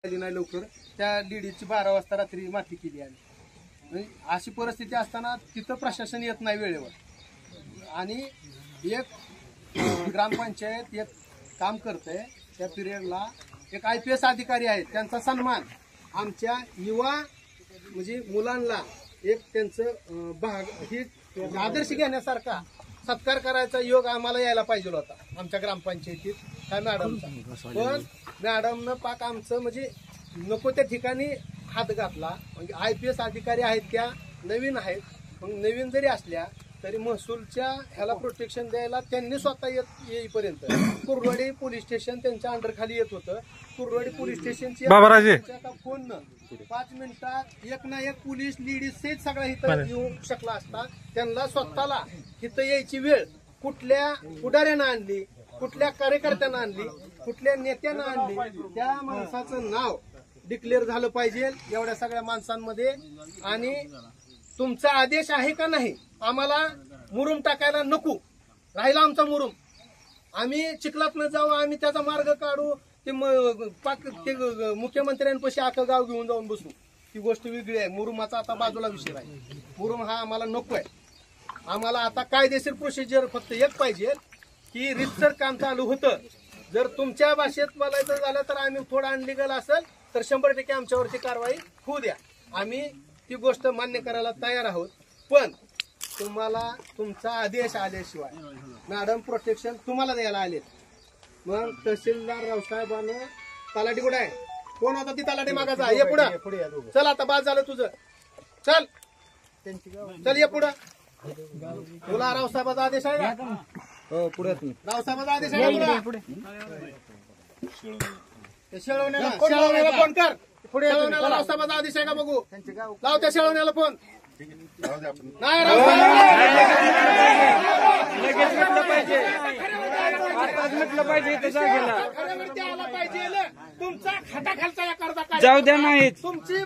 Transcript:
नाही लवकर त्या लेडीजची 12 वाजता रात्री माती केली आणि अशी परिस्थिती असताना तिथं प्रशासन येत नाही वेळेवर आणि एक ग्रामपंचायत एक काम करते त्या पिरियडला एक IPS अधिकारी आहेत त्यांचा सन्मान आमच्या युवा म्हणजे मुलांना एक त्यांचं भाग ही आदर्श घेण्यासारखा सत्कार करायचा योग आम्हाला यायला पाहिजे होता आमच्या ग्रामपंचायतीत काय मॅडमचा पण मॅडमनं पाक आमचं म्हणजे नको त्या ठिकाणी हात घातला म्हणजे IPS अधिकारी आहेत त्या नवीन आहेत मग नवीन जरी असल्या तरी महसूलच्या ह्याला प्रोटेक्शन द्यायला त्यांनी स्वतः येईपर्यंत कुर्डवाडी पोलीस स्टेशन त्यांच्या अंडर खाली येत होतं कुर्डवाडी पोलीस स्टेशनची फोन 5 मिनिटात एक ना एक पोलीस लेडीज सहित सगळा इथं येऊ शकला असता त्यांना स्वतःला इथं यायची वेळ कुठल्या पुढाऱ्यानं आणली कुठल्या कार्यकर्त्यानं आणली कुठल्या नेत्यानं आणली त्या माणसाचं नाव डिक्लेअर झालं पाहिजे एवढ्या सगळ्या माणसांमध्ये आणि तुमचा आदेश आहे का नाही आम्हाला मुरुम टाकायला नको राहिला आमचा मुरुम आम्ही चिखलात न जाऊ आम्ही त्याचा मार्ग काढू ते मुख्यमंत्र्यांपाशी आखं गाव घेऊन जाऊन बसू ती गोष्ट वेगळी आहे मुरुमाचा आता बाजूला विषय आहे मुरुम हा आम्हाला नको आहे आम्हाला आता कायदेशीर प्रोसिजर फक्त एक पाहिजे की रितसर काम चालू होतं जर तुमच्या भाषेत बोलायचं झालं तर आम्ही थोडं अनलिगल असेल तर 100% आमच्यावरती कारवाई होऊ द्या आम्ही ती गोष्ट मान्य करायला तयार आहोत पण तुम्हाला तुमचा आदेश आल्याशिवाय मॅडम प्रोटेक्शन तुम्हाला द्यायला आले मग तहसीलदार रावसाहेबांना तलाठी कुठे आहे कोण होता ती तलाठी मागाचा ये पुढे चल आता बाद झालं तुझं चल चल ये पुढं तुला रावसाहेबाचा आदेश आहे का हो पुढे रावसाहेबाचा आदेश आहे पुढे शेळवण्याला फोन कर पुढे रावसाहेबाचा आदेश आहे का बघू लाव त्या शेळवण्याला फोन नाही लगेच म्हटलं पाहिजे आताच म्हटलं पाहिजे इथं जागेला तुमचा खाटाखालचा या करता जाऊ द्या नाहीत तुमची